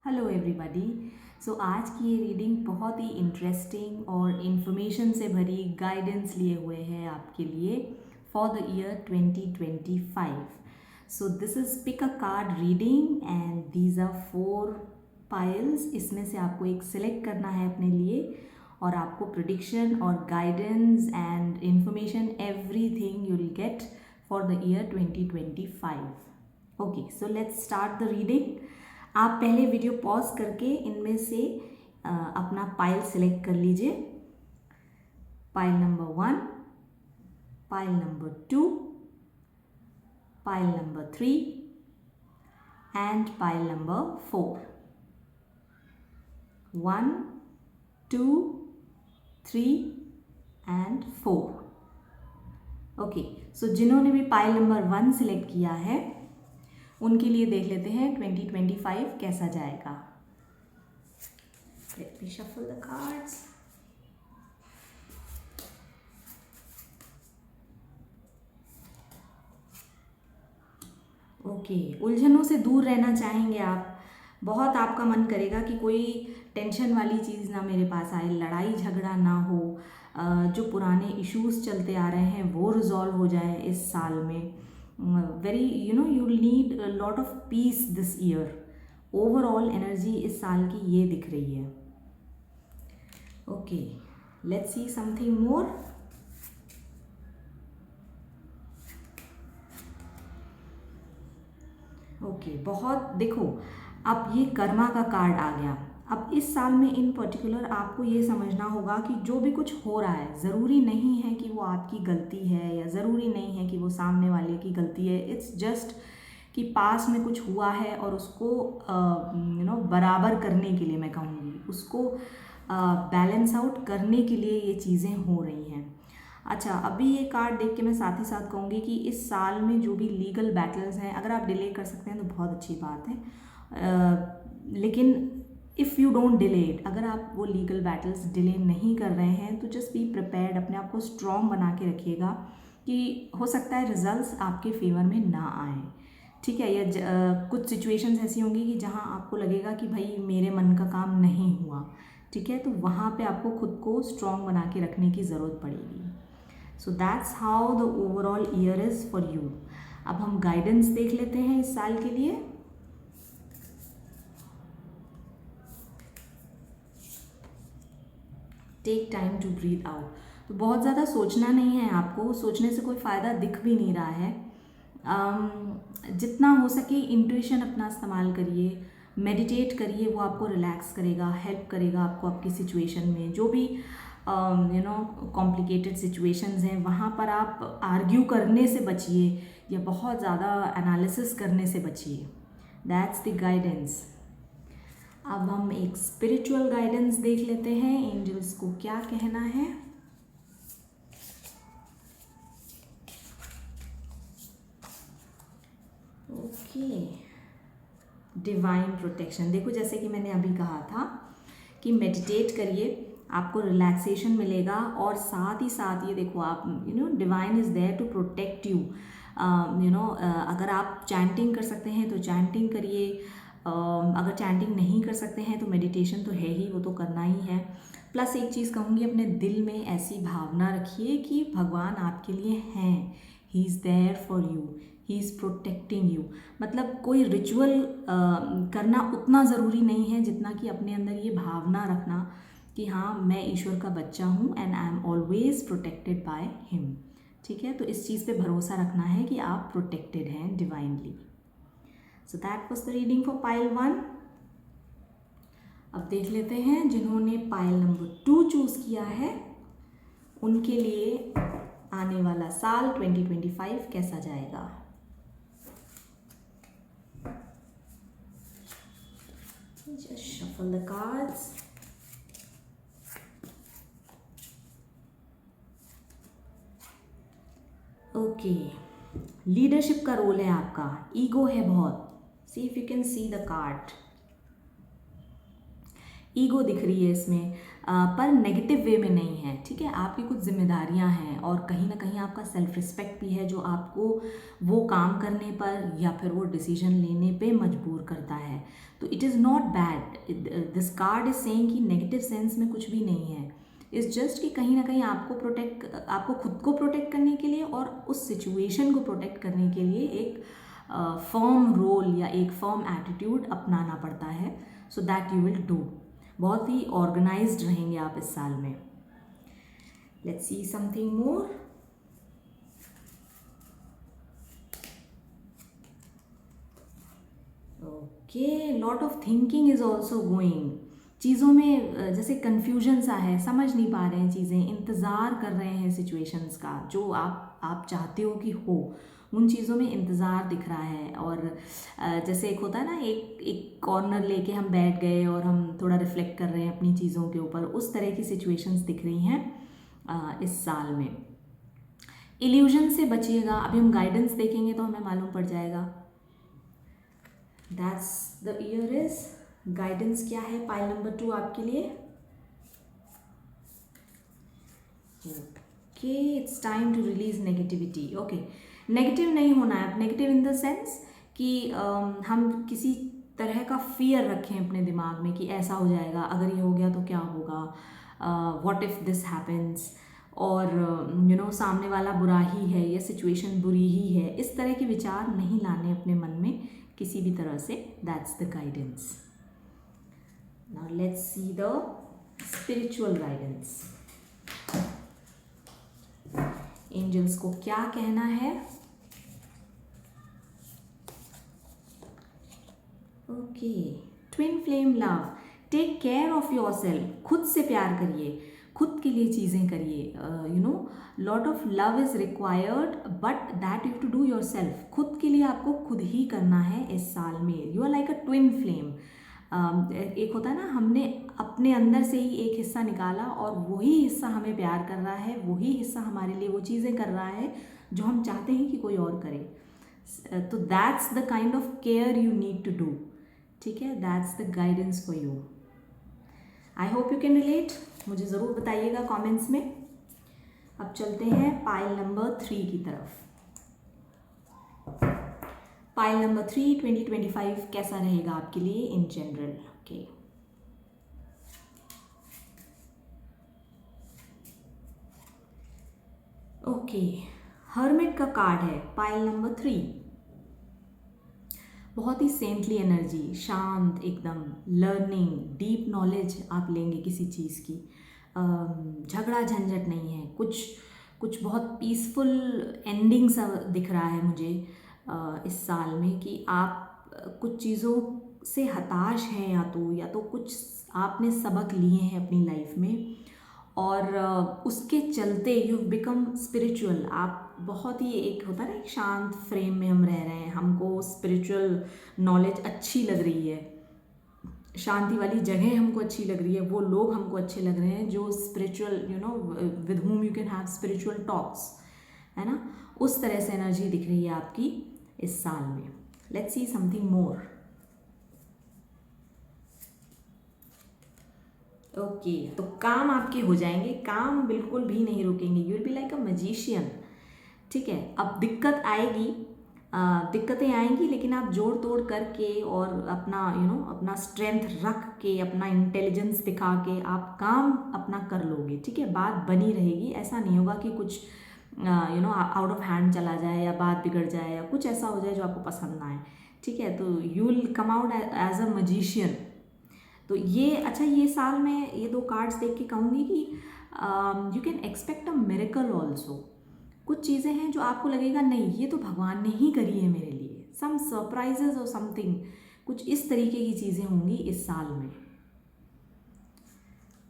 Hello everybody. सो आज की ये रीडिंग बहुत ही इंटरेस्टिंग और इन्फॉर्मेशन से भरी गाइडेंस लिए हुए है आपके लिए for the year 2025। So this is pick a card reading and these are 4 piles. इसमें से आपको एक सिलेक्ट करना है अपने लिए और आपको प्रेडिक्शन और guidance and information everything you will get for the year 2025। Okay, so let's start the reading. आप पहले वीडियो पॉज करके इनमें से अपना पाइल सिलेक्ट कर लीजिए। Pile number 1, pile number 2, pile number 3 and pile number 4। 1, 2, 3 and 4। Okay, so जिन्होंने भी पाइल नंबर 1 सिलेक्ट किया है उनके लिए देख लेते हैं 2025 कैसा जाएगा। Let me shuffle the cards. Okay, उलझनों से दूर रहना चाहेंगे आप। बहुत आपका मन करेगा कि कोई टेंशन वाली चीज़ ना मेरे पास आए, लड़ाई झगड़ा ना हो, जो पुराने इश्यूज चलते आ रहे हैं वो रिजॉल्व हो जाए इस साल में। Very you will need a lot of peace this year. Overall energy इस साल की ये दिख रही है। Okay, let's see something more. Okay, बहुत देखो, अब ये कर्मा का कार्ड आ गया। अब इस साल में इन पर्टिकुलर आपको ये समझना होगा कि जो भी कुछ हो रहा है ज़रूरी नहीं है कि वो आपकी गलती है या ज़रूरी नहीं है कि वो सामने वाले की गलती है। इट्स जस्ट कि पास में कुछ हुआ है और उसको बराबर करने के लिए, मैं कहूँगी उसको बैलेंस आउट करने के लिए ये चीज़ें हो रही हैं। अच्छा, अभी ये कार्ड देख के मैं साथ ही साथ कहूँगी कि इस साल में जो भी लीगल बैटल्स हैं, अगर आप डिले कर सकते हैं तो बहुत अच्छी बात है। लेकिन if you don't delay it, अगर आप वो लीगल बैटल्स डिले नहीं कर रहे हैं तो जस्ट बी प्रिपेयर्ड, अपने आप को स्ट्रॉन्ग बना के रखिएगा कि हो सकता है रिजल्ट्स आपके फेवर में ना आए। ठीक है, या कुछ सिचुएशंस ऐसी होंगी कि जहाँ आपको लगेगा कि भाई मेरे मन का काम नहीं हुआ। ठीक है, तो वहाँ पे आपको खुद को स्ट्रॉन्ग बना के रखने की ज़रूरत पड़ेगी। So that's how the overall year is for you. अब हम गाइडेंस देख लेते हैं इस साल के लिए। Take time to breathe out. तो बहुत ज़्यादा सोचना नहीं है आपको, सोचने से कोई फ़ायदा दिख भी नहीं रहा है। जितना हो सके इंट्यूशन अपना इस्तेमाल करिए, मेडिटेट करिए, वो आपको रिलैक्स करेगा, हेल्प करेगा आपको आपकी सिचुएशन में। जो भी कॉम्प्लिकेटेड सिचुएशंस हैं वहाँ पर आप आर्ग्यू करने से बचिए या बहुत ज़्यादा एनालिसिस करने से बचिए। That's the guidance. अब हम एक स्पिरिचुअल गाइडेंस देख लेते हैं, एंजल्स को क्या कहना है। Okay, divine protection. देखो, जैसे कि मैंने अभी कहा था कि मेडिटेट करिए, आपको रिलैक्सेशन मिलेगा और साथ ही साथ ये देखो, आप divine is there to protect you. अगर आप चैंटिंग कर सकते हैं तो चैंटिंग करिए, अगर चैंटिंग नहीं कर सकते हैं तो मेडिटेशन तो है ही, वो तो करना ही है। प्लस एक चीज़ कहूँगी, अपने दिल में ऐसी भावना रखिए कि भगवान आपके लिए हैं, he is there for you, he is protecting you. मतलब कोई रिचुअल करना उतना ज़रूरी नहीं है जितना कि अपने अंदर ये भावना रखना कि हाँ, मैं ईश्वर का बच्चा हूँ and I am always protected by him. ठीक है, तो इस चीज़ पे भरोसा रखना है कि आप प्रोटेक्टेड हैं divinely. So that was the reading for pile 1। अब देख लेते हैं जिन्होंने पाइल नंबर 2 चूज़ किया है उनके लिए आने वाला साल 2025 कैसा जाएगा। Just shuffle the cards. Okay, leadership का रोल है आपका, ईगो है बहुत। See if you can see the card. Ego दिख रही है इसमें, पर नेगेटिव वे में नहीं है, ठीक है। आपकी कुछ जिम्मेदारियां हैं और कहीं ना कहीं आपका सेल्फ रिस्पेक्ट भी है जो आपको वो काम करने पर या फिर वो डिसीजन लेने पे मजबूर करता है। तो it is not bad, this card is saying कि नेगेटिव सेंस में कुछ भी नहीं है। इट्स जस्ट कि कहीं ना कहीं आपको खुद को प्रोटेक्ट करने के लिए और उस सिचुएशन को प्रोटेक्ट करने के लिए एक फर्म रोल या एक फर्म एटीट्यूड अपनाना पड़ता है, so that you will do. बहुत ही ऑर्गेनाइज्ड रहेंगे आप इस साल में। Let's see something more. Okay, lot of thinking is also going. चीज़ों में जैसे कन्फ्यूजन सा है, समझ नहीं पा रहे हैं चीज़ें, इंतज़ार कर रहे हैं सिचुएशंस का जो आप चाहते हो कि हो, उन चीज़ों में इंतज़ार दिख रहा है। और जैसे एक होता है ना, एक कॉर्नर लेके हम बैठ गए और हम थोड़ा रिफ्लेक्ट कर रहे हैं अपनी चीज़ों के ऊपर, उस तरह की सिचुएशंस दिख रही हैं इस साल में। इल्यूजन से बचिएगा। अभी हम गाइडेंस देखेंगे तो हमें मालूम पड़ जाएगा। That's the year is. Guidance क्या है पाइल नंबर 2 आपके लिए? Okay, it's time to release negativity. Okay, negative नहीं होना है। नेगेटिव इन द सेंस कि हम किसी तरह का फियर रखें अपने दिमाग में कि ऐसा हो जाएगा, अगर ये हो गया तो क्या होगा, व्हाट इफ़ दिस हैपन्स, और सामने वाला बुरा ही है, ये सिचुएशन बुरी ही है, इस तरह के विचार नहीं लाने अपने मन में किसी भी तरह से। That's the guidance. Now let's see the spiritual guidance. Angels को क्या कहना है? Okay, twin flame love, take care of yourself. खुद से प्यार करिए, खुद के लिए चीज़ें करिए। Lot of love is required but that you to do yourself. खुद के लिए आपको खुद ही करना है इस साल में। You are like a twin flame. एक होता है ना, हमने अपने अंदर से ही एक हिस्सा निकाला और वही हिस्सा हमें प्यार कर रहा है, वही हिस्सा हमारे लिए वो चीज़ें कर रहा है जो हम चाहते हैं कि कोई और करे। तो that's the kind of care you need to do, ठीक है। That's the guidance for you. I hope you can relate. मुझे ज़रूर बताइएगा कमेंट्स में। अब चलते हैं पाइल नंबर 3 की तरफ। पाइल नंबर 3, 2025 कैसा रहेगा आपके लिए in general? Okay, okay, hermit का कार्ड है पाइल नंबर 3। बहुत ही सेंटली एनर्जी, शांत एकदम, लर्निंग, डीप नॉलेज आप लेंगे किसी चीज़ की। झगड़ा झंझट नहीं है, कुछ बहुत पीसफुल एंडिंग सा दिख रहा है मुझे इस साल में, कि आप कुछ चीज़ों से हताश हैं या तो कुछ आपने सबक लिए हैं अपनी लाइफ में और उसके चलते यू बिकम स्पिरिचुअल। आप बहुत ही, एक होता है ना, एक शांत फ्रेम में हम रह रहे हैं, हमको स्पिरिचुअल नॉलेज अच्छी लग रही है, शांति वाली जगह हमको अच्छी लग रही है, वो लोग हमको अच्छे लग रहे हैं जो spiritual with whom you can have spiritual talks, है ना। उस तरह से एनर्जी दिख रही है आपकी इस साल में। Let's see something more. Okay, तो काम आपके हो जाएंगे, काम बिल्कुल भी नहीं रुकेंगे। You will be like a magician, ठीक है। अब दिक्कत आएगी, दिक्कतें आएंगी, लेकिन आप जोड़ तोड़ करके और अपना अपना स्ट्रेंथ रख के, अपना इंटेलिजेंस दिखा के आप काम अपना कर लोगे, ठीक है। बात बनी रहेगी, ऐसा नहीं होगा कि कुछ आउट ऑफ हैंड चला जाए या बात बिगड़ जाए या कुछ ऐसा हो जाए जो आपको पसंद ना आए, ठीक है। तो you will come out as a magician. तो ये अच्छा, ये साल में ये 2 कार्ड्स देख के कहूँगी कि you can expect a miracle also. कुछ चीज़ें हैं जो आपको लगेगा नहीं, ये तो भगवान ने ही करी है मेरे लिए, सम सरप्राइजेज और समथिंग, कुछ इस तरीके की चीज़ें होंगी इस साल में।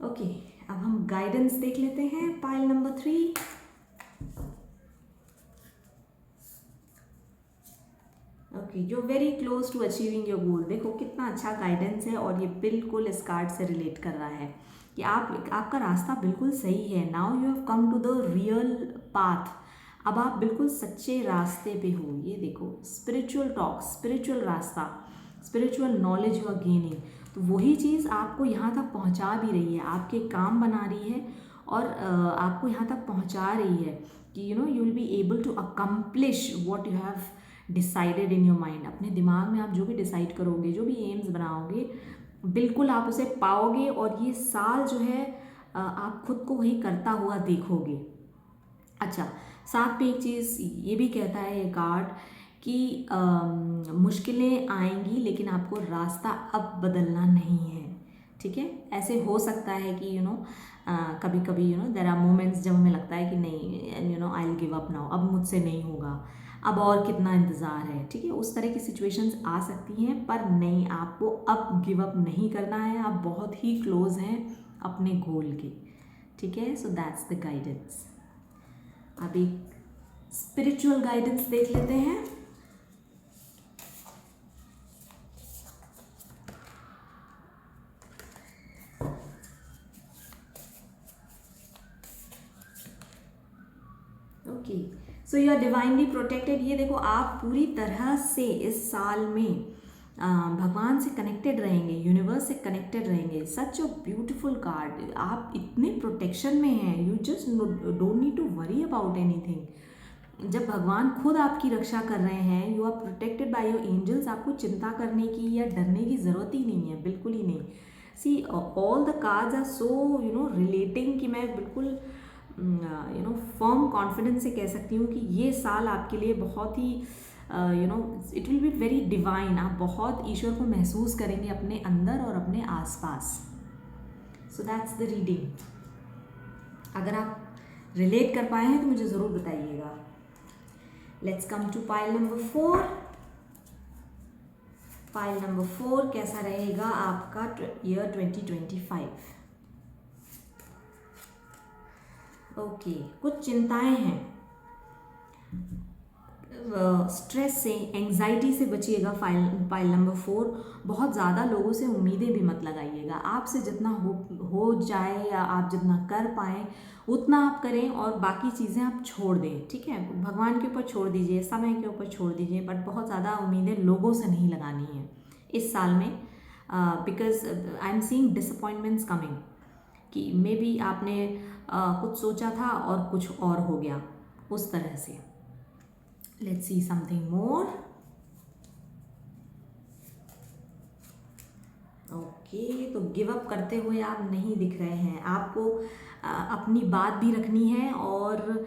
ओके, अब हम गाइडेंस देख लेते हैं pile number 3। Okay, you are very close to achieving your goal. देखो कितना अच्छा गाइडेंस है और ये बिल्कुल इस कार्ड से रिलेट कर रहा है कि आपका रास्ता बिल्कुल सही है। Now you have come to the real path. अब आप बिल्कुल सच्चे रास्ते पे हो। ये देखो, स्पिरिचुअल टॉक, स्पिरिचुअल रास्ता, spiritual knowledge you are gaining. तो वही चीज़ आपको यहाँ तक पहुँचा भी रही है, आपके काम बना रही है और आपको यहाँ तक पहुँचा रही है कि you will be able to accomplish what you have decided in your mind. अपने दिमाग में आप जो भी डिसाइड करोगे, जो भी एम्स बनाओगे, बिल्कुल आप उसे पाओगे और ये साल जो है आप खुद को वही करता हुआ देखोगे। अच्छा, साथ में एक चीज़ ये भी कहता है ये कार्ड कि मुश्किलें आएंगी लेकिन आपको रास्ता अब बदलना नहीं है, ठीक है। ऐसे हो सकता है कि कभी कभी देयर आर मोमेंट्स जब हमें लगता है कि नहीं I will give up now, अब मुझसे नहीं होगा, अब और कितना इंतज़ार है, ठीक है। उस तरह की सिचुएशंस आ सकती हैं, पर नहीं, आपको अब गिव अप नहीं करना है, आप बहुत ही क्लोज हैं अपने गोल के, ठीक है। So that's the guidance. अब एक स्पिरिचुअल गाइडेंस देख लेते हैं। Okay, so you are divinely protected. ये देखो, आप पूरी तरह से इस साल में भगवान से कनेक्टेड रहेंगे, यूनिवर्स से कनेक्टेड रहेंगे। Such a beautiful card. आप इतने प्रोटेक्शन में हैं, you just don't need to worry about anything. जब भगवान खुद आपकी रक्षा कर रहे हैं, you are protected by your angels, आपको चिंता करने की या डरने की ज़रूरत ही नहीं है, बिल्कुल ही नहीं। See all the cards are so relating कि मैं बिल्कुल फर्म कॉन्फिडेंस से कह सकती हूँ कि ये साल आपके लिए बहुत ही it will be very divine. आप बहुत ईश्वर को महसूस करेंगे अपने अंदर और अपने आसपास। सो दैट्स द रीडिंग। अगर आप रिलेट कर पाए हैं तो मुझे ज़रूर बताइएगा। Let's come to pile number 4। Pile number 4 कैसा रहेगा आपका ईयर 2025। ओके, कुछ चिंताएं हैं, स्ट्रेस से, एंजाइटी से बचिएगा। Pile number 4। बहुत ज़्यादा लोगों से उम्मीदें भी मत लगाइएगा। आपसे जितना हो जाए या आप जितना कर पाएँ उतना आप करें और बाकी चीज़ें आप छोड़ दें, ठीक है। भगवान के ऊपर छोड़ दीजिए, समय के ऊपर छोड़ दीजिए, बट बहुत ज़्यादा उम्मीदें लोगों से नहीं लगानी है इस साल में, because I am seeing disappointments coming, कि मे बी आपने कुछ सोचा था और कुछ और हो गया, उस तरह से। Let's see something more. Okay, तो गिव अप करते हुए आप नहीं दिख रहे हैं। आपको अपनी बात भी रखनी है और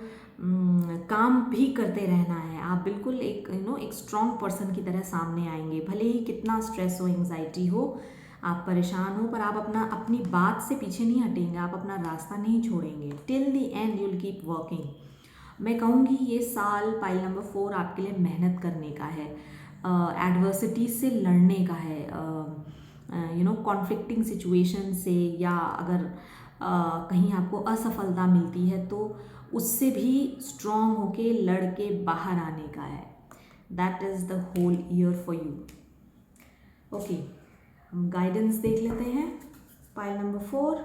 काम भी करते रहना है। आप बिल्कुल एक एक स्ट्रॉन्ग पर्सन की तरह सामने आएंगे, भले ही कितना स्ट्रेस हो, एंजाइटी हो, आप परेशान हो, पर आप अपनी बात से पीछे नहीं हटेंगे, आप अपना रास्ता नहीं छोड़ेंगे। Till the end you will keep working. मैं कहूँगी ये साल, पाइल नंबर 4, आपके लिए मेहनत करने का है, एडवर्सिटीज से लड़ने का है, कॉन्फ्लिक्टिंग सिचुएशन से, या अगर कहीं आपको असफलता मिलती है तो उससे भी स्ट्रॉन्ग होके लड़ के बाहर आने का है। That is the whole year for you. Okay, हम गाइडेंस देख लेते हैं। Pile number 4।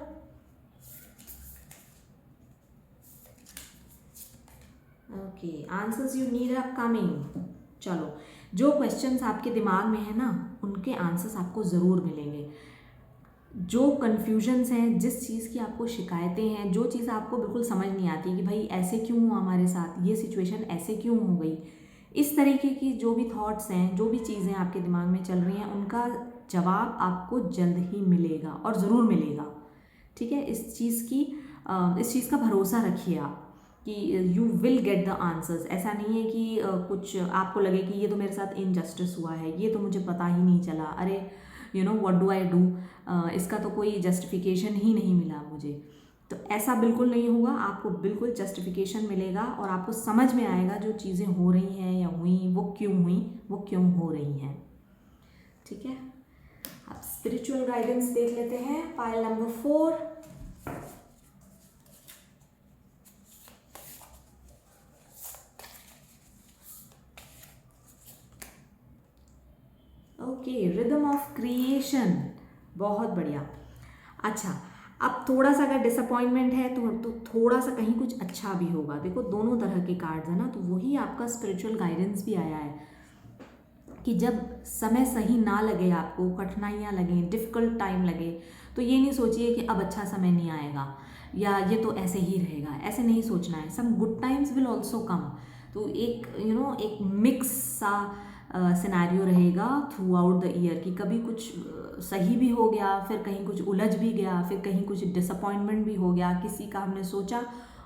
Okay, answers you need are coming. चलो, जो क्वेश्चंस आपके दिमाग में है ना, उनके आंसर्स आपको ज़रूर मिलेंगे। जो कन्फ्यूजन्स हैं, जिस चीज़ की आपको शिकायतें हैं, जो चीज़ आपको बिल्कुल समझ नहीं आती कि भाई ऐसे क्यों हुआ हमारे साथ, ये सिचुएशन ऐसे क्यों हो गई, इस तरीके की जो भी थॉट्स हैं, जो भी चीज़ें आपके दिमाग में चल रही हैं, उनका जवाब आपको जल्द ही मिलेगा और ज़रूर मिलेगा, ठीक है। इस चीज़ का भरोसा रखिए आप कि you will get the answers. ऐसा नहीं है कि कुछ आपको लगे कि ये तो मेरे साथ इनजस्टिस हुआ है, ये तो मुझे पता ही नहीं चला, अरे व्हाट डू आई डू, इसका तो कोई जस्टिफिकेशन ही नहीं मिला मुझे। तो ऐसा बिल्कुल नहीं होगा, आपको बिल्कुल जस्टिफिकेशन मिलेगा और आपको समझ में आएगा जो चीज़ें हो रही हैं या हुई, वो क्यों हो रही हैं, ठीक है। अब स्पिरिचुअल गाइडेंस देख लेते हैं। Pile number 4। Okay, rhythm of creation, बहुत बढ़िया। अच्छा, अब थोड़ा सा अगर डिसअपॉइंटमेंट है तो थोड़ा सा कहीं कुछ अच्छा भी होगा। देखो, दोनों तरह के कार्ड्स हैं ना, तो वही आपका स्पिरिचुअल गाइडेंस भी आया है। कि जब समय सही ना लगे, आपको कठिनाइयाँ लगें, डिफ़िकल्ट टाइम लगे, तो ये नहीं सोचिए कि अब अच्छा समय नहीं आएगा या ये तो ऐसे ही रहेगा, ऐसे नहीं सोचना है। Some good times will also come. तो एक एक मिक्स सा सिनेरियो रहेगा थ्रू आउट द ईयर कि कभी कुछ सही भी हो गया, फिर कहीं कुछ उलझ भी गया, फिर कहीं कुछ डिसअपॉइंटमेंट भी हो गया, किसी का हमने सोचा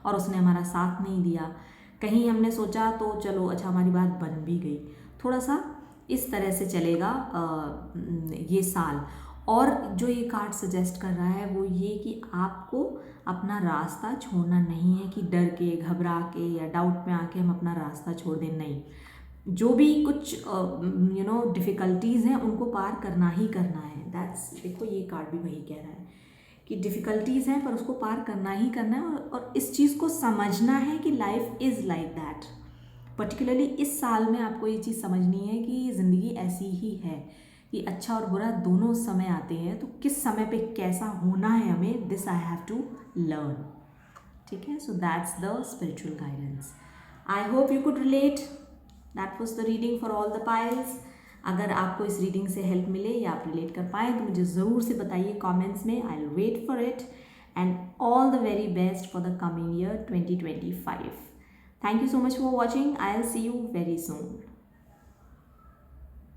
और उसने हमारा साथ नहीं दिया, कहीं हमने सोचा तो चलो अच्छा हमारी बात बन भी गई। थोड़ा सा इस तरह से चलेगा ये साल। और जो ये कार्ड सजेस्ट कर रहा है वो ये कि आपको अपना रास्ता छोड़ना नहीं है कि डर के, घबरा के या डाउट में आके हम अपना रास्ता छोड़ दें, नहीं। जो भी कुछ डिफ़िकल्टीज़ हैं उनको पार करना ही करना है। दैट्स, देखो ये कार्ड भी वही कह रहा है कि डिफ़िकल्टीज़ हैं पर उसको पार करना ही करना है, और इस चीज़ को समझना है कि life is like that. Particularly इस साल में आपको ये चीज़ समझनी है कि ज़िंदगी ऐसी ही है कि अच्छा और बुरा दोनों समय आते हैं, तो किस समय पे कैसा होना है हमें, this I have to learn. ठीक है, so that's the spiritual guidance. I hope you could relate. That was the reading for all the piles. अगर आपको इस रीडिंग से हेल्प मिले या आप रिलेट कर पाएँ तो मुझे ज़रूर से बताइए कमेंट्स में। I will wait for it and all the very best for the coming year 2025. Thank you so much for watching. I'll see you very soon.